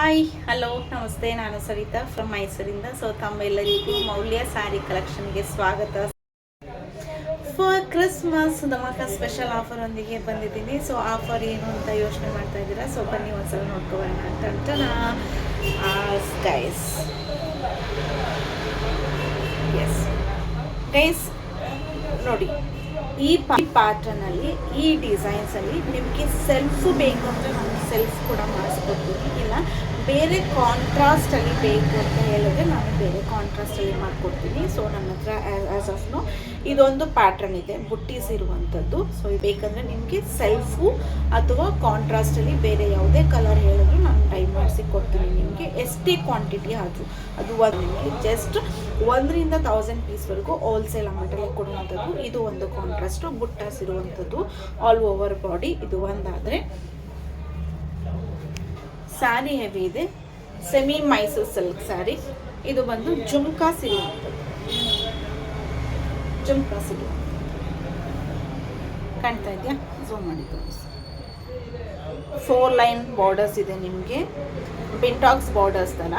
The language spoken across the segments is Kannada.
ಹಾಯ್ ಹಲೋ ನಮಸ್ತೆ, ನಾನು ಸವಿತಾ ಫ್ರಮ್ ಮೈಸೂರಿಂದ. ಸೊ ತಮ್ಮೆಲ್ಲರಿಗೂ ಮೌಲ್ಯ ಸ್ಯಾರಿ ಕಲೆಕ್ಷನ್ಗೆ ಸ್ವಾಗತ. For Christmas dhamaka special offer ಒಂದಿಗೆ ಬಂದಿದ್ದೀನಿ. ಸೊ ಆಫರ್ ಏನು ಅಂತ ಯೋಚನೆ ಮಾಡ್ತಾ ಇದ್ದೀರಾ? ಸೊ ಬನ್ನಿ ಒಂದ್ಸಲ ನೋಡ್ಕೊಳ್ಳೋಣ ಅಂತ ಗೈಸ್. ಎಸ್ ಗೈಸ್, ನೋಡಿ, ಈ ಪ್ಯಾಟರ್ನಲ್ಲಿ ಈ ಡಿಸೈನ್ಸಲ್ಲಿ ನಿಮಗೆ ಸೆಲ್ಫ್ ಬೇಕು ಅಂದರೆ ನಾನು ಸೆಲ್ಫ್ ಕೂಡ ಮಾಡಿಸ್ಕೊಡ್ತೀನಿ. ಇಲ್ಲ ಬೇರೆ ಕಾಂಟ್ರಾಸ್ಟಲ್ಲಿ ಬೇಕು ಅಂತ ಹೇಳಿದ್ರೆ ನಾನು ಬೇರೆ ಕಾಂಟ್ರಾಸ್ಟಲ್ಲಿ ಮಾಡಿಕೊಡ್ತೀನಿ. ಸೊ ನನ್ನ ಹತ್ರ ಆ್ಯಸ್ ಆಫ್ ನೋ ಇದೊಂದು ಪ್ಯಾಟ್ರನ್ ಇದೆ, ಬುಟ್ಟೀಸ್ ಇರುವಂಥದ್ದು. ಸೊ ಇದು ಬೇಕಂದರೆ ನಿಮಗೆ ಸೆಲ್ಫು ಅಥವಾ ಕಾಂಟ್ರಾಸ್ಟಲ್ಲಿ ಬೇರೆ ಯಾವುದೇ ಕಲರ್ ಹೇಳಿದ್ರು ನಾನು ಟೈ ಮಾಡಿಸಿ ಕೊಡ್ತೀನಿ. ನಿಮಗೆ ಎಷ್ಟೇ ಕ್ವಾಂಟಿಟಿ ಆದರೂ ಅದು ನಿಮಗೆ ಜಸ್ಟ್ 1,000 to 1,000 ಪೀಸ್ವರೆಗೂ ಹೋಲ್ಸೇಲ್ ಅಮೌಂಟಲ್ಲಿ ಕೊಡುವಂಥದ್ದು. ಇದು ಒಂದು ಕಾಂಟ್ರಾಸ್ಟು ಬುಟ್ಟಾಸ್ ಇರುವಂಥದ್ದು ಆಲ್ ಓವರ್ ಬಾಡಿ. ಇದು ಒಂದಾದರೆ ಸ್ಯಾರಿ ಹೆವಿ ಇದೆ, ಸೆಮಿ ಮೈಸೂರು ಸಿಲ್ಕ್ ಸ್ಯಾರಿ. ಇದು ಬಂದು ಜುಮ್ಕಾಸ್ ಇರುವಂಥದ್ದು, ಜುಮ್ಕಾಸ್ ಇರುವಂಥದ್ದು ಕಾಣ್ತಾ ಇದೆಯಾ? ಝೂಮ್ ಮಾಡಿ ತೋರಿಸಿ. 4 ಲೈನ್ ಬಾರ್ಡರ್ಸ್ ಇದೆ ನಿಮಗೆ, ಬಿಂಟಾಕ್ಸ್ ಬಾರ್ಡರ್ಸ್ ಥರ.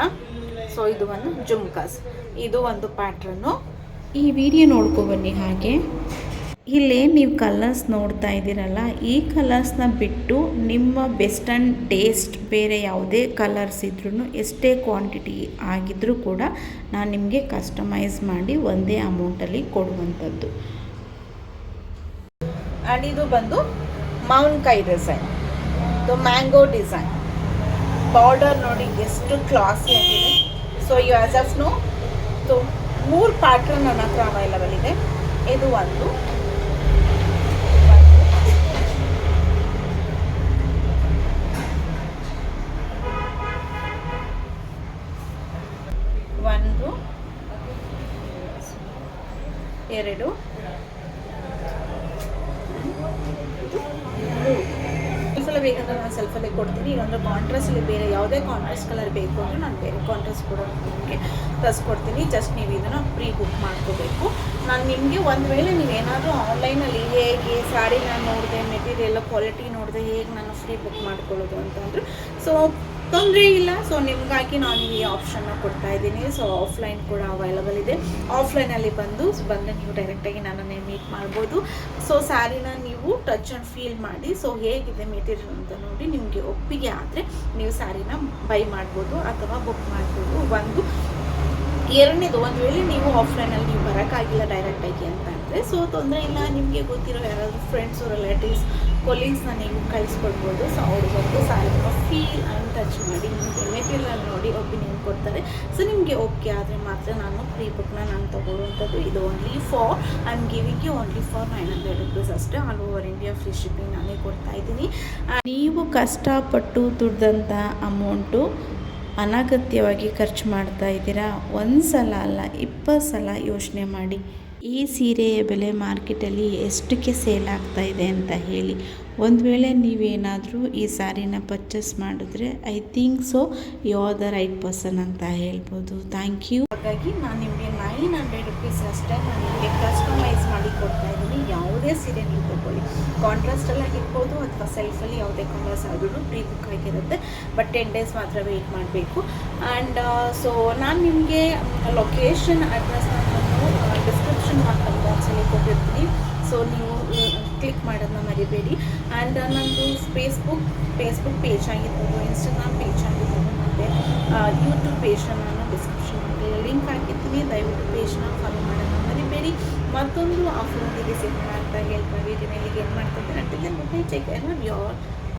ಸೊ ಇದು ಒಂದು ಜುಮ್ಕಾಸ್, ಇದು ಒಂದು ಪ್ಯಾಟ್ರನ್ನು. ಈ ವಿಡಿಯೋ ನೋಡ್ಕೊಬನ್ನಿ. ಹಾಗೆ ಇಲ್ಲೇ ನೀವು ಕಲರ್ಸ್ ನೋಡ್ತಾ ಇದ್ದೀರಲ್ಲ, ಈ ಕಲರ್ಸ್ನ ಬಿಟ್ಟು ನಿಮ್ಮ ವೆಸ್ಟರ್ನ್ ಟೇಸ್ಟ್ ಬೇರೆ ಯಾವುದೇ ಕಲರ್ಸ್ ಇದ್ರೂ ಎಷ್ಟೇ ಕ್ವಾಂಟಿಟಿ ಆಗಿದ್ರೂ ಕೂಡ ನಾನು ನಿಮಗೆ ಕಸ್ಟಮೈಸ್ ಮಾಡಿ ಒಂದೇ ಅಮೌಂಟಲ್ಲಿ ಕೊಡುವಂಥದ್ದು. ಆ್ಯಂಡ್ ಇದು ಬಂದು ಮಾವಿನಕಾಯಿ ಡಿಸೈನ್, ಇದು ಮ್ಯಾಂಗೋ ಡಿಸೈನ್. ಬಾರ್ಡರ್ ನೋಡಿ ಎಷ್ಟು ಕ್ಲಾಸಿ ಆಗಿದೆ. So you as of now, so 3 pattern ನನ್ನ ಹತ್ರ ಅವೈಲಬಲ್ ಇದೆ. ಇದು ಒಂದು ಎರಡು ಸೆಲ್ಫಲ್ಲಿ ಬೇಕಂದ್ರೆ ನಾನು ಸೆಲ್ಫಲ್ಲೇ ಕೊಡ್ತೀನಿ. ಇನ್ನೊಂದು ಕಾಂಟ್ರಾಸ್ಟಲ್ಲಿ ಬೇರೆ ಯಾವುದೇ ಕಾಂಟ್ರಾಸ್ಟ್ ಕಲರ್ ಬೇಕು ಅಂದರೆ ನಾನು ಬೇರೆ ಕಾಂಟ್ರಾಸ್ಟ್ ಕೂಡ ನಿಮಗೆ ತರಿಸ್ಕೊಡ್ತೀನಿ. ಜಸ್ಟ್ ನೀವು ಇದನ್ನು ಪ್ರೀ ಬುಕ್ ಮಾಡ್ಕೋಬೇಕು. ನಾನು ನಿಮಗೆ ಒಂದು ವೇಳೆ ನೀವೇನಾದರೂ ಆನ್ಲೈನಲ್ಲಿ ಹೇಗೆ ಸ್ಯಾರಿನ ನೋಡಿದೆ, ಮೆಟೀರಿಯಲ್ ಕ್ವಾಲಿಟಿ ನೋಡಿದೆ, ಹೇಗೆ ನಾನು ಫ್ರೀ ಬುಕ್ ಮಾಡ್ಕೊಳ್ಳೋದು ಅಂತಂದರೆ ಸೊ ತೊಂದರೆ ಇಲ್ಲ. ಸೊ ನಿಮಗಾಗಿ ನಾನು ಈ ಆಪ್ಷನ್ನ ಕೊಡ್ತಾ ಇದ್ದೀನಿ. ಸೊ ಆಫ್ಲೈನ್ ಕೂಡ ಅವೈಲಬಲ್ ಇದೆ. ಆಫ್ಲೈನಲ್ಲಿ ಬಂದರೆ ನೀವು ಡೈರೆಕ್ಟಾಗಿ ನನ್ನನ್ನೇ ಮೀಟ್ ಮಾಡ್ಬೋದು. ಸೊ ಸ್ಯಾರಿನ ನೀವು ಟಚ್ ಆ್ಯಂಡ್ ಫೀಲ್ ಮಾಡಿ, ಸೊ ಹೇಗಿದೆ ಮೆಟೀರಿಯಲ್ ಅಂತ ನೋಡಿ ನಿಮಗೆ ಒಪ್ಪಿಗೆ ಆದರೆ ನೀವು ಸ್ಯಾರಿನ ಬೈ ಮಾಡ್ಬೋದು ಅಥವಾ ಬುಕ್ ಮಾಡ್ಬೋದು. ಎರಡನೇದು, ಒಂದು ವೇಳೆ ನೀವು ಆಫ್ಲೈನಲ್ಲಿ ನೀವು ಬರೋಕ್ಕಾಗಿಲ್ಲ ಡೈರೆಕ್ಟಾಗಿ ಅಂತ ಅಂದರೆ ಸೊ ತೊಂದರೆ ಇಲ್ಲ. ನಿಮಗೆ ಗೊತ್ತಿರೋ ಯಾರಾದರೂ ಫ್ರೆಂಡ್ಸು, ರಿಲೇಟಿವ್ಸ್, ಕೊಲೀಗ್ಸ್ನ ನೀವು ಕಳಿಸ್ಕೊಡ್ಬೋದು. ಸೊ ಅವ್ರು ಬಂದು ಸ್ಯಾರಿನ ಫೀಲ್ ಆ್ಯಂಡ್ ಟಚ್ ಮಾಡಿ ನಿಮಗೆ ಮೆಟೀರಿಯಲ್ ನೋಡಿ ಒಪಿನಿಯನ್ ಕೊಡ್ತಾರೆ. ಸೊ ನಿಮಗೆ ಓಕೆ ಆದರೆ ಮಾತ್ರ ನಾನು ಪ್ರೀ ಬುಕ್ನ ನಾನು ತೊಗೊಳ್ಳುವಂಥದ್ದು. ಇದು only for I am giving you only for 900 rupees ಅಷ್ಟೇ. All over India free shipping ನಾನೇ ಕೊಡ್ತಾ ಇದ್ದೀನಿ. ನೀವು ಕಷ್ಟಪಟ್ಟು ದುಡ್ದಂಥ ಅಮೌಂಟು ಅನಗತ್ಯವಾಗಿ ಖರ್ಚು ಮಾಡ್ತಾ ಇದ್ದೀರಾ. ಒಂದು ಸಲ ಅಲ್ಲ 20 ಸಲ ಯೋಚನೆ ಮಾಡಿ. ಈ ಸೀರೆಯ ಬೆಲೆ ಮಾರ್ಕೆಟಲ್ಲಿ ಎಷ್ಟಕ್ಕೆ ಸೇಲ್ ಆಗ್ತಾ ಇದೆ ಅಂತ ಹೇಳಿ. ಒಂದು ವೇಳೆ ನೀವೇನಾದರೂ ಈ ಸ್ಯಾರಿನ ಪರ್ಚೇಸ್ ಮಾಡಿದ್ರೆ I think so you are the right person ಅಂತ ಹೇಳ್ಬೋದು. Thank you. ಹಾಗಾಗಿ ನಾನು ನಿಮಗೆ 900 rupees ಅಷ್ಟೇ ನಾನು ನಿಮಗೆ ಕಸ್ಟಮೈಸ್ ಮಾಡಿ ಕೊಡ್ತಾ ಇದ್ದೀನಿ. ಯಾವುದೇ ಸೀರೆ ನೀವು ತಗೊಳ್ಳಿ, ಕಾಂಟ್ರಾಸ್ಟಲ್ಲಿ ಆಗಿರ್ಬೋದು ಅಥವಾ ಸೆಲ್ಫಲ್ಲಿ ಯಾವುದೇ ಕಲರ್ಸ್ ಆದ್ರೂ ಪ್ರೀ ಬುಕ್ ಆಗಿರುತ್ತೆ. ಬಟ್ 10 days ಮಾತ್ರ ವೆಯ್ಟ್ ಮಾಡಬೇಕು. ಆ್ಯಂಡ್ ಸೊ ನಾನು ನಿಮಗೆ ಲೊಕೇಶನ್ ಅಡ್ರೆಸ್ನ ನಾನು ಡಿಸ್ಕ್ರಿಪ್ಷನ್ ಬಾಕ್ಸಲ್ಲಿ ಕೊಟ್ಟಿರ್ತೀನಿ. ಸೊ ನೀವು ಕ್ಲಿಕ್ ಮಾಡೋದನ್ನ ಮರಿಬೇಡಿ. ಆ್ಯಂಡ್ ನನ್ನದು ಫೇಸ್ಬುಕ್ ಪೇಜ್ ಆಗಿರ್ಬೋದು, ಇನ್ಸ್ಟಾಗ್ರಾಮ್ ಪೇಜ್ ಆಗಿರ್ಬೋದು, ಮತ್ತು ಯೂಟ್ಯೂಬ್ ಪೇಜ್ನ ನಾನು ಡಿಸ್ಕ್ರಿಪ್ಷನ್ನಲ್ಲಿ ಲಿಂಕ್ ಹಾಕಿರ್ತೀನಿ. ದಯವಿಟ್ಟು ಪೇಜ್ನ ಫಾಲೋ ಮಾಡೋದನ್ನ ಮರಿಬೇಡಿ. ಮತ್ತೊಂದು ಆಫರ್ ಒಂದಿಗೆ ಸಿಗೋಣ ಅಂತ ಹೇಳ್ತಾ ವಿಡಿಯೋನ ಇಲ್ಲಿಗೆ ಏನು ಮಾಡ್ತಿದ್ದೀನಿ. Take care of your